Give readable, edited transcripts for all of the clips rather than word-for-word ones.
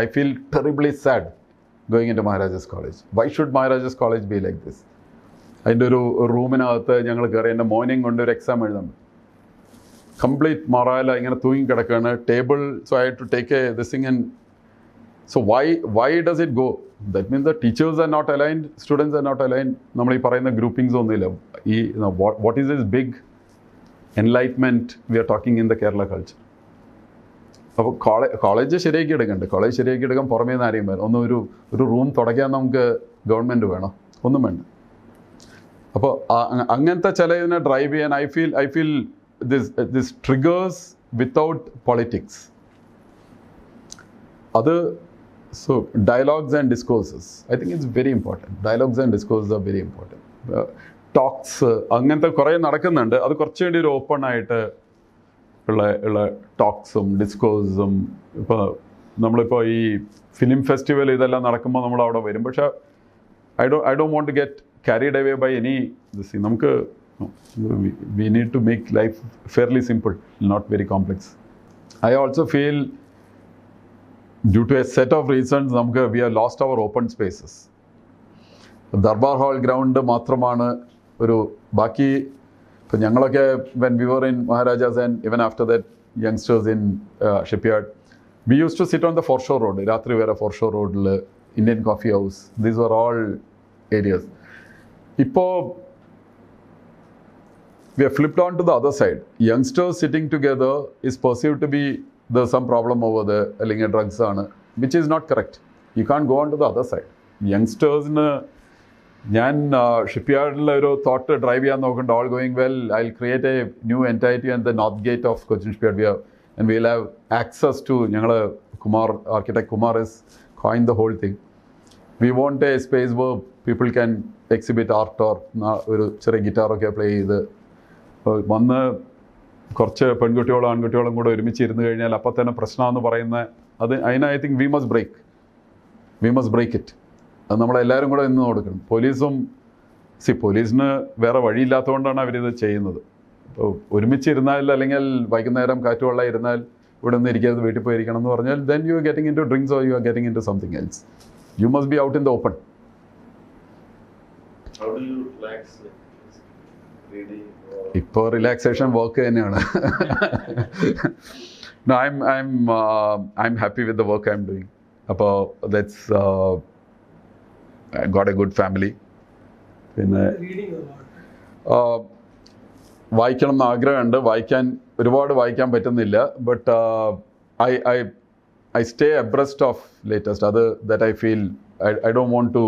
I feel terribly sad going into Maharajas College. Why should Maharajas College be like this? അതിൻ്റെ ഒരു റൂമിനകത്ത് ഞങ്ങൾ കയറി എൻ്റെ മോർണിംഗ് കൊണ്ട് ഒരു എക്സാം എഴുതാൻ കംപ്ലീറ്റ് മറാല ഇങ്ങനെ തൂങ്ങി കിടക്കുകയാണ് table. So I to take this thing and so why does it go? That means the teachers are not aligned, students are not aligned. നമ്മൾ ഈ പറയുന്ന ഗ്രൂപ്പിംഗ്സ് ഒന്നുമില്ല. ഈ what is this big enlightenment we are talking in the Kerala culture? അപ്പോൾ college ശരിയാക്കി എടുക്കണ്ടേ? College ശരിയാക്കി എടുക്കാൻ പുറമേ നിന്ന് ആരെയും വേണം. ഒന്നും ഒരു റൂം തുടയ്ക്കാൻ നമുക്ക് ഗവൺമെൻറ് വേണം, ഒന്നും വേണ്ട. അപ്പോൾ അങ്ങനത്തെ ചില ഇതിനെ ഡ്രൈവ് ചെയ്യാൻ I feel this triggers without politics. അത് so dialogues and discourses I think it's very important. Dialogues and discourses are very important. Talks അങ്ങനത്തെ കുറേ നടക്കുന്നുണ്ട്. അത് കുറച്ച് വേണ്ടി ഒരു ഓപ്പൺ ആയിട്ട് ഉള്ള ടോക്സും ഡിസ്കോഴ്സും. ഇപ്പോൾ നമ്മളിപ്പോൾ ഈ ഫിലിം ഫെസ്റ്റിവൽ ഇതെല്ലാം നടക്കുമ്പോൾ നമ്മൾ അവിടെ വരും. പക്ഷേ I don't want to get carried away by any this thing. നമുക്ക് we need to make life fairly simple, not very complex. I also feel due to a set of reasons നമുക്ക് we have lost our open spaces. Darbar Hall Ground മാത്രമാണ് ഒരു ബാക്കി. ഇപ്പോൾ ഞങ്ങളൊക്കെ when we were in Maharajas and even after that youngsters in Shipyard, we used to sit on the foreshore road. രാത്രി വരെ foreshore roadൽ Indian coffee house, these were all areas. ഇപ്പോൾ we have flipped on to the other side. Youngsters sitting together is perceived to be there's some problem over there, അല്ലെങ്കിൽ drugs ആണ്, which is not correct. You can't go on to the other side. യങ്സ്റ്റേഴ്സിന് ഞാൻ ഷിപ്പ്യാർഡിൽ ഒരു thought drive ചെയ്യാൻ നോക്കുന്നുണ്ട്. All going well, I will create a new entity and the north gate of Cochin shipyard and will have access to ഞങ്ങൾ architect Kumar is coin the whole thing. We want a space where people can exhibit art or ഒരു ചെറിയ ഗിറ്റാറൊക്കെ play ചെയ്ത് വന്ന് കുറച്ച് പെൺകുട്ടികളും ആൺകുട്ടികളും കൂടെ ഒരുമിച്ചിരുന്ന് കഴിഞ്ഞാൽ അപ്പം തന്നെ പ്രശ്നമെന്ന് പറയുന്ന അതിന് I think we must break it. അത് നമ്മളെല്ലാവരും കൂടെ നിന്ന് കൊടുക്കണം. പോലീസിന് വേറെ വഴിയില്ലാത്തതുകൊണ്ടാണ് അവരിത് ചെയ്യുന്നത്. ഇപ്പോൾ ഒരുമിച്ചിരുന്നാൽ അല്ലെങ്കിൽ വൈകുന്നേരം കാറ്റുവെള്ളം ഇരുന്നാൽ ഇവിടെ നിന്ന് ഇരിക്കരുത്, വീട്ടിൽ പോയിരിക്കണം എന്ന് പറഞ്ഞാൽ then you are getting into drinks or you are getting into something else. You must be out in the open. How do you relax? Reading or... ഇപ്പോൾ റിലാക്സേഷൻ വർക്ക് തന്നെയാണ്. No, I'm happy with the work I'm doing. അപ്പോൾ that's I got a good family. പിന്നെ വായിക്കണം എന്ന് ആഗ്രഹമുണ്ട്. ഒരുപാട് വായിക്കാൻ പറ്റുന്നില്ല. But I stay abreast of latest. അത് that I feel I don't want to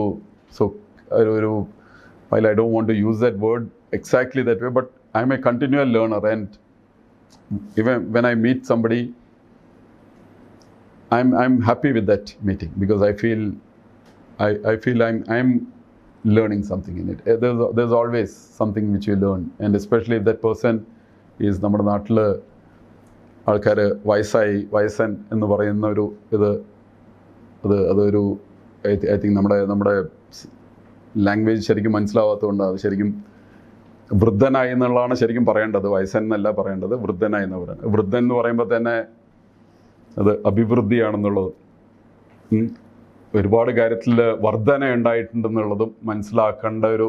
while I don't want to use that word exactly that way, but I'm a continual learner, and even when I meet somebody, I'm happy with that meeting because I feel I'm learning something in it. There's always something which you learn, and especially if that person is നമ്മുടെ നാട്ടിൽ ആൾക്കാർ വയസ്സൻ എന്ന് പറയുന്ന ഒരു അതൊരു I think നമ്മുടെ language ശരിക്കും മനസ്സിലാവാത്തതുകൊണ്ട് അത് ശരിക്കും വൃദ്ധനായി എന്നുള്ളതാണ് ശരിക്കും പറയേണ്ടത്. വയസ്സൻ എന്നല്ല പറയേണ്ടത്, വൃദ്ധനായി എന്ന് പറയുന്നത്. വൃദ്ധൻ എന്ന് പറയുമ്പോൾ തന്നെ അത് അഭിവൃദ്ധിയാണെന്നുള്ളത്, ഒരുപാട് കാര്യത്തിൽ വർധന ഉണ്ടായിട്ടുണ്ടെന്നുള്ളതും മനസ്സിലാക്കേണ്ട ഒരു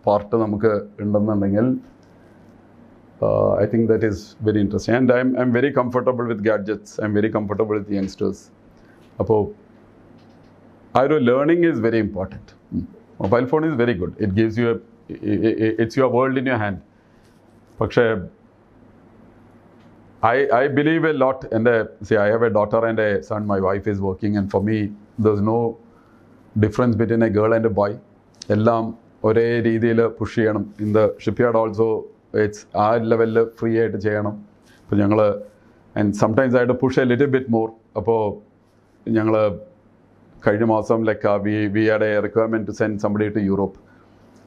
പാർട്ട് നമുക്ക് ഉണ്ടെന്നുണ്ടെങ്കിൽ I think that is very interesting. And I'm very comfortable with gadgets. I'm very comfortable with youngsters. അപ്പോൾ ആ ഒരു learning is very important. Mobile phone is very good. It gives you it's your world in your hand. പക്ഷേ I believe a lot. And I have a daughter and a son. My wife is working, and for me, there's no difference between a girl and a boy. എല്ലാം ഒരേ രീതിയിൽ push ചെയ്യണം. In the shipyard also it's ആ ലെവലിൽ free ആയിട്ട് ചെയ്യണം. അപ്പോൾ ഞങ്ങൾ ആൻഡ് സംടൈംസ് ആയിട്ട് push a little bit more. അപ്പോൾ ഞങ്ങൾ കഴിഞ്ഞ മാസം we had a requirement to send somebody to Europe.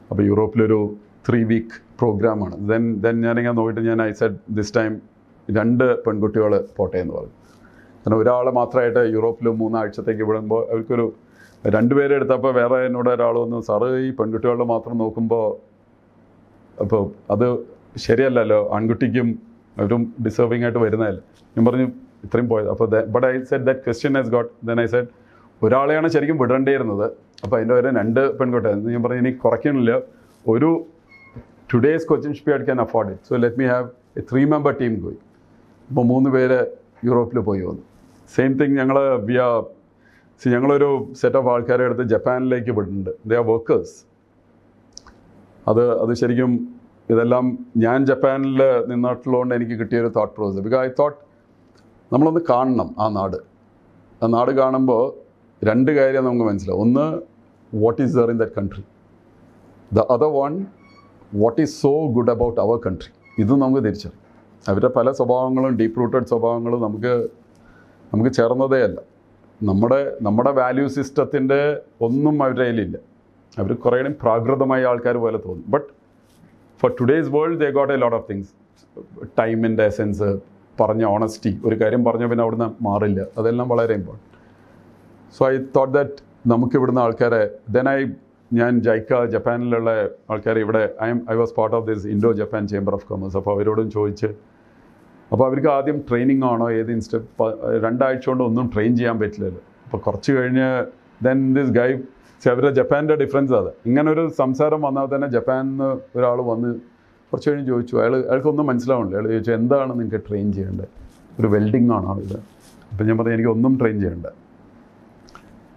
അപ്പോൾ യൂറോപ്പിലൊരു 3 week പ്രോഗ്രാമാണ്. ദെൻ ഞാനിങ്ങനെ നോക്കിയിട്ട് ഐ സെഡ് ദിസ് ടൈം 2 പെൺകുട്ടികൾ പോട്ടെ എന്ന് പറഞ്ഞു. കാരണം ഒരാൾ മാത്രമായിട്ട് യൂറോപ്പിൽ 3 ആഴ്ചത്തേക്ക് വിടുമ്പോൾ അവർക്കൊരു 2 പേരെ എടുത്തപ്പോൾ വേറെ എന്നോട് ഒരാൾ വന്നു, സാറ് ഈ പെൺകുട്ടികളുടെ മാത്രം നോക്കുമ്പോൾ അപ്പോൾ അത് ശരിയല്ലല്ലോ, ആൺകുട്ടിക്കും അവരും ഡിസേർവിംഗ് ആയിട്ട് വരുന്നതല്ലേ. ഞാൻ പറഞ്ഞു ഇത്രയും പോയത്. അപ്പോൾ but I said that question has got then I said ഒരാളെയാണ് ശരിക്കും വിടേണ്ടിയിരുന്നത്. അപ്പോൾ അതിൻ്റെ വരെ 2 പെൺകുട്ടിയായിരുന്നു. ഞാൻ പറഞ്ഞു ഇനി കുറയ്ക്കണില്ല, ഒരു today's Cochin shipyard can afford it, so let me have a 3-member team ഗോയി. ഇപ്പോൾ 3 പേര് യൂറോപ്പിൽ പോയി വന്നു. സെയിം തിങ് ഞങ്ങളൊരു സെറ്റ് ഓഫ് ആൾക്കാരെ എടുത്ത് ജപ്പാനിലേക്ക് വിടുന്നുണ്ട്. They are workers. അത് ശരിക്കും ഇതെല്ലാം ഞാൻ ജപ്പാനിൽ നിന്നിട്ടുള്ളതുകൊണ്ട് എനിക്ക് കിട്ടിയൊരു thought process. Because I thought നമ്മളൊന്ന് കാണണം ആ നാട് കാണുമ്പോൾ 2 കാര്യം നമുക്ക് മനസ്സിലാവും. ഒന്ന്, what is there in that country. The other one, what is so good about our country. ഇതും നമുക്ക് തിരിച്ചറിയും. അവരുടെ പല സ്വഭാവങ്ങളും ഡീപ്പ് റൂട്ടഡ് സ്വഭാവങ്ങളും നമുക്ക് ചേർന്നതേ അല്ല. നമ്മുടെ വാല്യൂ സിസ്റ്റത്തിൻ്റെ ഒന്നും അവരുടെ കയ്യിലില്ല. അവർ കുറേയും പ്രാകൃതമായ ആൾക്കാർ പോലെ തോന്നും. But for today's world they got a lot of things. ടൈമിൻ്റെ എസെൻസ്, പറഞ്ഞ ഓണസ്റ്റി, ഒരു കാര്യം പറഞ്ഞാൽ പിന്നെ അവിടുന്ന് മാറില്ല, അതെല്ലാം വളരെ important. So I thought that നമുക്കിവിടുന്ന് ആൾക്കാരെ ഞാൻ ജപ്പാനിലുള്ള ആൾക്കാരെ ഇവിടെ I was part of this Indo Japan chamber of commerce. അപ്പോൾ അവരോടും ചോദിച്ച്, അപ്പോൾ അവർക്ക് ആദ്യം ട്രെയിനിങ് ആണോ, ഏത് 2 ആഴ്ച കൊണ്ട് ഒന്നും ട്രെയിൻ ചെയ്യാൻ പറ്റില്ലല്ലോ. അപ്പോൾ കുറച്ച് കഴിഞ്ഞ് ദെൻ ദിസ് ഗൈ, അവരുടെ ജപ്പാൻ്റെ ഡിഫറൻസ് അത്. ഇങ്ങനൊരു സംസാരം വന്നാൽ തന്നെ ജപ്പാനിൽ നിന്ന് ഒരാൾ വന്ന് കുറച്ച് കഴിഞ്ഞ് ചോദിച്ചു, അയാൾക്കൊന്നും മനസ്സിലാവണില്ല. അയാൾ ചോദിച്ചു, എന്താണ് നിങ്ങൾക്ക് ട്രെയിൻ ചെയ്യേണ്ടത്, ഒരു വെൽഡിംഗ് ആണോ ഇത്? അപ്പോൾ ഞാൻ പറഞ്ഞു, എനിക്കൊന്നും ട്രെയിൻ ചെയ്യേണ്ട.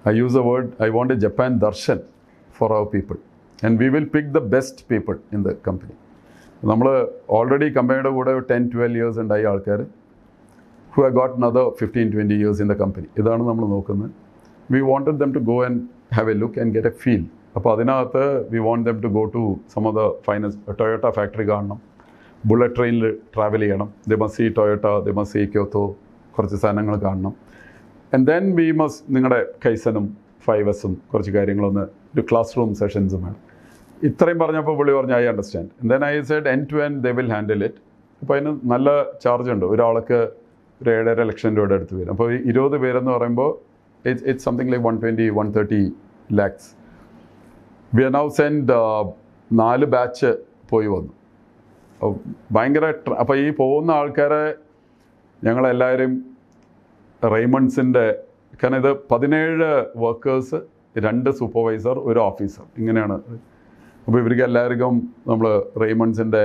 I use the word, I want a Japan darshan for our people, and we will pick the best people in the company. നമ്മൾ ഓൾറെഡി കമ്പനിയുടെ കൂടെ 10-12 years ഉണ്ടായി ആൾക്കാർ, who have got another 15-20 years in the company. ഇതാണ് നമ്മൾ നോക്കുന്നത്. We wanted them to go and have a look and get a feel. അപ്പോൾ അതിനകത്ത് we want them to go to some of the finest Toyota factory കാണണം, bullet ട്രെയിനിൽ travel ചെയ്യണം, they must see Toyota, they must see Kyoto, കുറച്ച് സാധനങ്ങൾ കാണണം. And then we must നിങ്ങളുടെ കൈസനും 5Sഉം കുറച്ച് കാര്യങ്ങളൊന്ന് ഒരു ക്ലാസ് റൂം സെഷൻസും വേണം. ഇത്രയും പറഞ്ഞപ്പോൾ പുള്ളി പറഞ്ഞു, I understand. Then I said end to end they will handle it. അപ്പോൾ അതിന് നല്ല ചാർജ് ഉണ്ട്. ഒരാൾക്ക് ഒരു 7.5 ലക്ഷം രൂപയുടെ അടുത്ത് വരും. അപ്പോൾ 20 പേരെന്ന് പറയുമ്പോൾ it's something like 120-130 lakhs. We are now send 4 batch പോയി വന്നു. ഭയങ്കര. അപ്പോൾ ഈ പോകുന്ന ആൾക്കാരെ ഞങ്ങളെല്ലാവരും റെയ്മണ്ട്സിൻ്റെ, കാരണം ഇത് 17 വർക്കേഴ്സ്, 2 സൂപ്പർവൈസർ, 1 ഓഫീസർ, ഇങ്ങനെയാണ്. അപ്പോൾ ഇവർക്ക് എല്ലാവർക്കും നമ്മൾ റെയ്മണ്ട്സിൻ്റെ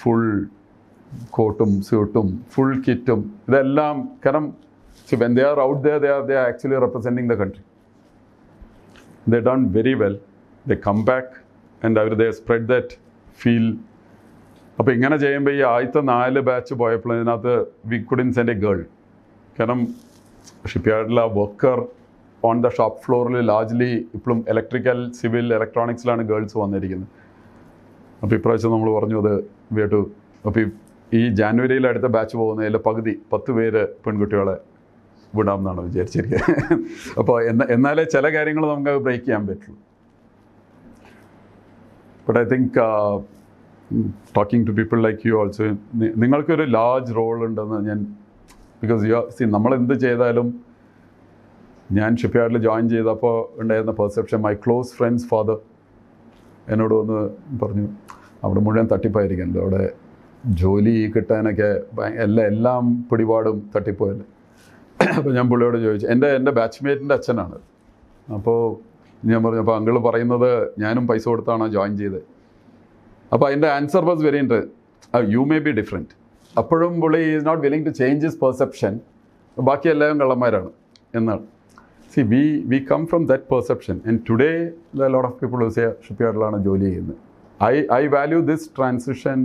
ഫുൾ കോട്ടും സ്യൂട്ടും ഫുൾ കിറ്റും ഇതെല്ലാം, കാരണം when they are out there, they are actually representing the country. They done very well. They come back and they spread that feel. അപ്പോൾ ഇങ്ങനെ ചെയ്യുമ്പോൾ ഈ ആദ്യത്തെ 4 ബാച്ച് പോയപ്പോൾ ഇതിനകത്ത് we couldn't send a girl. കാരണം ഷിപ്പ്യാർഡിലെ വർക്കർ ഓൺ ദ ഷോപ്പ് ഫ്ലോറിൽ largely ഇപ്പോഴും ഇലക്ട്രിക്കൽ, സിവിൽ, ഇലക്ട്രോണിക്സിലാണ് ഗേൾസ് വന്നിരിക്കുന്നത്. അപ്പോൾ ഇപ്രാവശ്യം നമ്മൾ പറഞ്ഞു അത് വേട്ടു. അപ്പോൾ ഈ ജാനുവരിയിൽ അടുത്ത ബാച്ച് പോകുന്നതിൽ പകുതി 10 പേര് പെൺകുട്ടികളെ വിടാമെന്നാണ് വിചാരിച്ചിരിക്കുന്നത്. അപ്പോൾ എന്നാലേ ചില കാര്യങ്ങൾ നമുക്ക് ബ്രേക്ക് ചെയ്യാൻ പറ്റുള്ളൂ. But I think talking to people like you also, നിങ്ങൾക്കൊരു ലാർജ് റോൾ ഉണ്ടെന്ന് ഞാൻ, ബിക്കോസ് നമ്മളെന്ത് ചെയ്താലും, ഞാൻ ഷിപ്പ്യാർഡിൽ ജോയിൻ ചെയ്തപ്പോൾ ഉണ്ടായിരുന്ന perception, my close friends father എന്നോട് വന്ന് പറഞ്ഞു, അവിടെ മുഴുവൻ തട്ടിപ്പായിരിക്കല്ലോ, അവിടെ ജോലി കിട്ടാനൊക്കെ എല്ലാം പിടിപാടും തട്ടിപ്പോയല്ലേ. അപ്പോൾ ഞാൻ പുള്ളിയോട് ചോദിച്ചു, എൻ്റെ ബാച്ച്മേറ്റിൻ്റെ അച്ഛനാണ്. അപ്പോൾ ഞാൻ പറഞ്ഞു, അപ്പോൾ അങ്കിൾ പറയുന്നത് ഞാനും പൈസ കൊടുത്താണോ ജോയിൻ ചെയ്തത്? അപ്പോൾ അതിൻ്റെ answer was very interest, you may be different. അപ്പോഴും പുള്ളി is not willing to change his perception, ബാക്കി എല്ലാവരും കള്ളന്മാരാണ് എന്നാണ്. See we come from that perception, and today the lot of people who say ഷിപ്പ്യാർഡിലാണ് ജോലി ചെയ്യുന്നത്. I value this transition.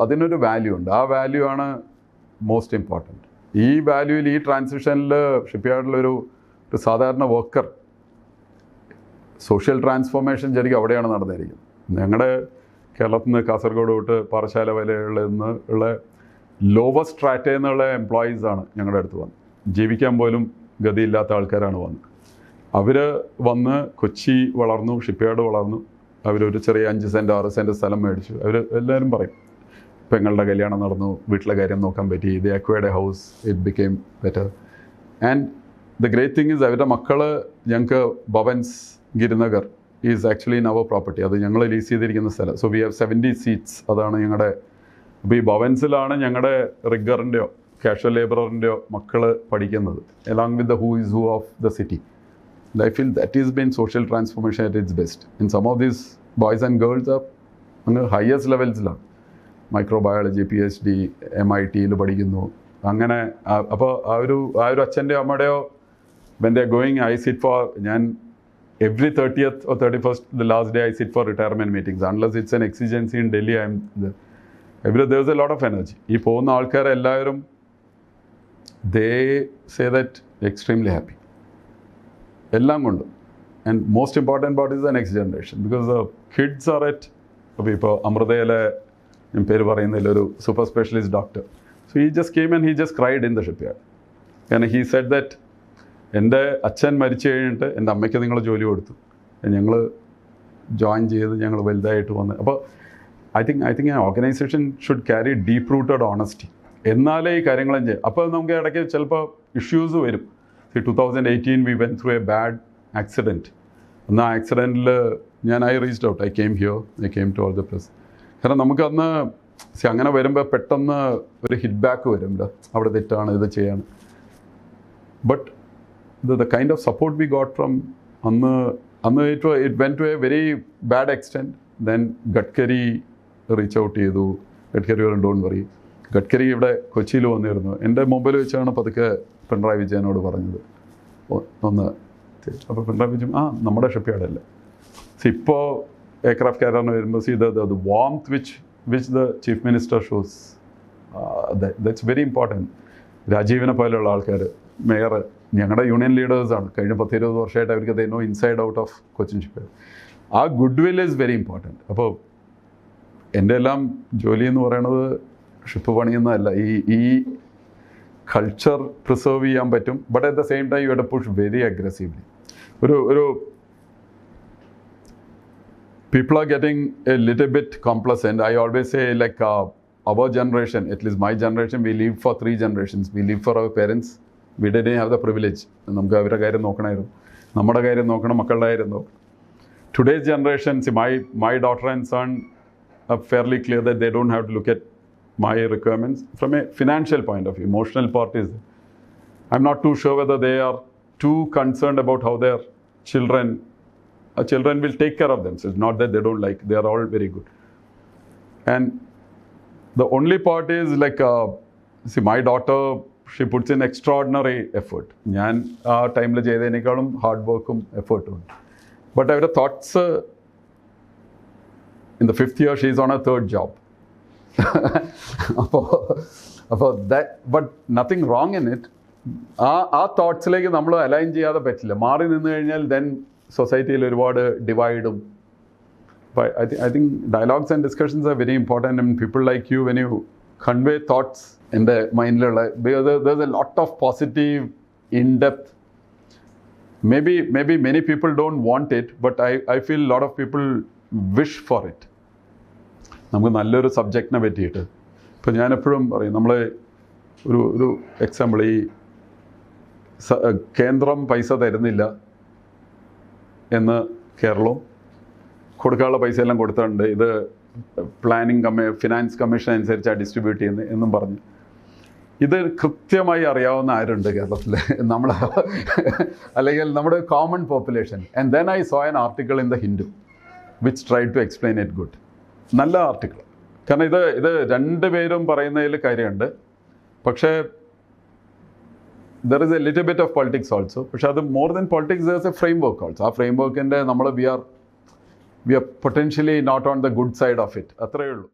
അതിനൊരു വാല്യൂ ഉണ്ട്. ആ വാല്യൂ ആണ് മോസ്റ്റ് ഇമ്പോർട്ടൻറ്റ്. ഈ വാല്യൂവിൽ, ഈ ട്രാൻസിഷനിൽ ഷിപ്പ്യാർഡിലൊരു സാധാരണ വർക്കർ സോഷ്യൽ ട്രാൻസ്ഫോർമേഷൻ ശരിക്കും അവിടെയാണ് നടന്നിരിക്കുന്നത്. ഞങ്ങളുടെ കേരളത്തിൽ നിന്ന് കാസർഗോഡ് തൊട്ട് പാറശാല വരെയുള്ള ഉള്ള ലോവസ്റ്റ് സ്ട്രാറ്റയിൽ നിന്നുള്ള എംപ്ലോയീസാണ് ഞങ്ങളുടെ അടുത്ത് വന്നത്. ജീവിക്കാൻ പോലും ഗതിയില്ലാത്ത ആൾക്കാരാണ് വന്നത്. അവർ വന്ന് കൊച്ചി വളർന്നു, ഷിപ്പ്യാർഡ് വളർന്നു. അവരൊരു ചെറിയ 5 സെൻറ്റ് 6 സെൻറ്റ് സ്ഥലം മേടിച്ചു. അവർ എല്ലാവരും പറയും, പെങ്ങളുടെ കല്യാണം നടന്നു, വീട്ടിലെ കാര്യം നോക്കാൻ പറ്റി, they acquired a house, it became better. And the great thing is, അവരുടെ മക്കൾ, ഞങ്ങൾക്ക് Bhavans Girinagar is actually in our property. അത് ഞങ്ങൾ ലീസ് ചെയ്തിരിക്കുന്ന സ്ഥലം. So we have 70 seats. അതാണ് ഞങ്ങളുടെ അപ്പോൾ ഈ ഭവൻസിലാണ് ഞങ്ങളുടെ റിഗറിൻ്റെയോ കാഷ്വൽ ലേബറിൻ്റെയോ മക്കൾ പഠിക്കുന്നത്, along with the who is who of the city. And I feel that is been social transformation at its best. In some of these boys and girls are അങ്ങ് highest ലെവൽസിലാണ്, microbiology PhD MITയിൽ പഠിക്കുന്നു. അങ്ങനെ അപ്പോൾ ആ ഒരു അച്ഛൻ്റെയോ അമ്മയുടെയോ when they are going, I sit for, ഞാൻ every 30th or 31st, the last day I sit for retirement meetings. Unless it's an exigency in Delhi, I am there. There's a lot of energy. ഈ പോകുന്ന ആൾക്കാരെല്ലാവരും they say that extremely happy. എല്ലാം കൊണ്ടും. And most important part is the next generation, because the kids are at, അപ്പോൾ ഇപ്പോൾ അമൃതയിലെ ഞാൻ പേര് പറയുന്നതിൽ ഒരു super specialist doctor, so he just came and he just cried in the shipyard. And he said that എൻ്റെ അച്ഛൻ മരിച്ചു കഴിഞ്ഞിട്ട് എൻ്റെ അമ്മയ്ക്ക് നിങ്ങൾ ജോലി കൊടുത്തു, ഞങ്ങൾ ജോയിൻ ചെയ്ത് ഞങ്ങൾ വലുതായിട്ട് വന്ന്. അപ്പോൾ I think organisation should carry deep rooted honesty, എന്നാലേ ഈ കാര്യങ്ങളും ചെയ്യും. അപ്പോൾ നമുക്ക് ഇടയ്ക്ക് ചിലപ്പോൾ ഇഷ്യൂസ് വരും. 2018 we went through a bad accident. അന്ന് ആ ആക്സിഡൻറ്റിൽ I reached out, I came here, I came to all the press. കാരണം നമുക്കന്ന് അങ്ങനെ വരുമ്പോൾ പെട്ടെന്ന് ഒരു ഹിറ്റ് ബാക്ക് വരുമല്ലോ, അവിടെ തെറ്റാണ് ഇത് ചെയ്യാണ്. But the kind of support we got from അന്ന് it went to a very bad extent. Then Gadkari reach out ചെയ്തു. ഗഡ്കരി പറഞ്ഞു ഡോണ്ട് വറി. ഗഡ്കരി ഇവിടെ കൊച്ചിയിൽ വന്നിരുന്നു. എൻ്റെ മൊബൈൽ വെച്ചാണ് പതുക്കെ പിണറായി വിജയനോട് പറഞ്ഞത് ഒന്ന്. അപ്പോൾ പിണറായി വിജയൻ നമ്മുടെ ഷിപ്പ്യാർഡല്ലേ. ഇപ്പോൾ എയർക്രാഫ്റ്റ് കാരാണ് വരുമ്പോൾ the warmth which the chief minister shows, that's very important. രാജീവിനെ പോലെയുള്ള ആൾക്കാർ, മേയർ, ഞങ്ങളുടെ യൂണിയൻ ലീഡേഴ്സാണ്. കഴിഞ്ഞ 10-20 വർഷമായിട്ട് അവർക്ക് they know inside out of Cochin shipyard. ആ goodwill is very important. അപ്പോൾ എൻ്റെ എല്ലാം ജോലി എന്ന് പറയണത് ഷിപ്പ് പണിയുന്നതല്ല, ഈ കൾച്ചർ പ്രിസർവ് ചെയ്യാൻ പറ്റും. But at the same time you have to push very aggressively. ഒരു people are getting a little bit complacent. I always say, like, our generation, at least my generation, we lived for 3 generations. We lived for our parents. We didn't have the privilege. നമുക്ക് അവരുടെ കാര്യം നോക്കണമായിരുന്നു, നമ്മുടെ കാര്യം നോക്കണം, മക്കളുടെ കാര്യം നോക്കണം. Today's generation, see, my daughter and son are fairly clear that they don't have to look at my requirements from a financial point of view. Emotional part is, I'm not too sure whether they are too concerned about how their children will take care of themselves. Not that they don't like, they are all very good. And the only part is like, see, my daughter, she puts in extraordinary effort. ഞാൻ ആ ടൈമിൽ ചെയ്തതിനേക്കാളും hard വർക്കും എഫേർട്ടും ഉണ്ട്. But അവരുടെ thoughts, in the 5th year she is on her 3rd job. അപ്പോൾ but nothing wrong in it. ആ തോട്ട്സിലേക്ക് നമ്മൾ align ചെയ്യാതെ പറ്റില്ല. മാറി നിന്ന് കഴിഞ്ഞാൽ ദെൻ സൊസൈറ്റിയിൽ ഒരുപാട് ഡിവൈഡും. I think dialogues and discussions are very important, and people like you, when you convey thoughts in the മൈൻഡിലുള്ള, there's a lot of positive, in-depth. Maybe many people don't want it, but I feel a lot of people wish for it. നമുക്ക് നല്ലൊരു സബ്ജക്റ്റിനെ പറ്റിയിട്ട് ഇപ്പം ഞാനെപ്പോഴും പറയും, നമ്മൾ ഒരു example, ഈ കേന്ദ്രം പൈസ തരുന്നില്ല എന്ന് കേരളവും കൊടുക്കാനുള്ള പൈസ എല്ലാം കൊടുത്തിട്ടുണ്ട്, ഇത് ഫിനാൻസ് കമ്മീഷൻ അനുസരിച്ചാണ് ഡിസ്ട്രിബ്യൂട്ട് ചെയ്യുന്നത് എന്നും പറഞ്ഞു. ഇത് കൃത്യമായി അറിയാവുന്ന ആരുണ്ട് കേരളത്തിൽ? നമ്മൾ, അല്ലെങ്കിൽ നമ്മുടെ common population. And then I saw an article in the Hindu which tried to explain it good. നല്ല ആർട്ടിക്കിൾ. കാരണം ഇത് 2 പേരും പറയുന്നതിൽ കാര്യമുണ്ട്, പക്ഷേ there is a little bit of politics also. പക്ഷേ അത് more than politics, there is a framework also. ആ ഫ്രെയിംവർക്കിൻ്റെ നമ്മൾ we are potentially not on the good side of it. അത്രയേ ഉള്ളൂ.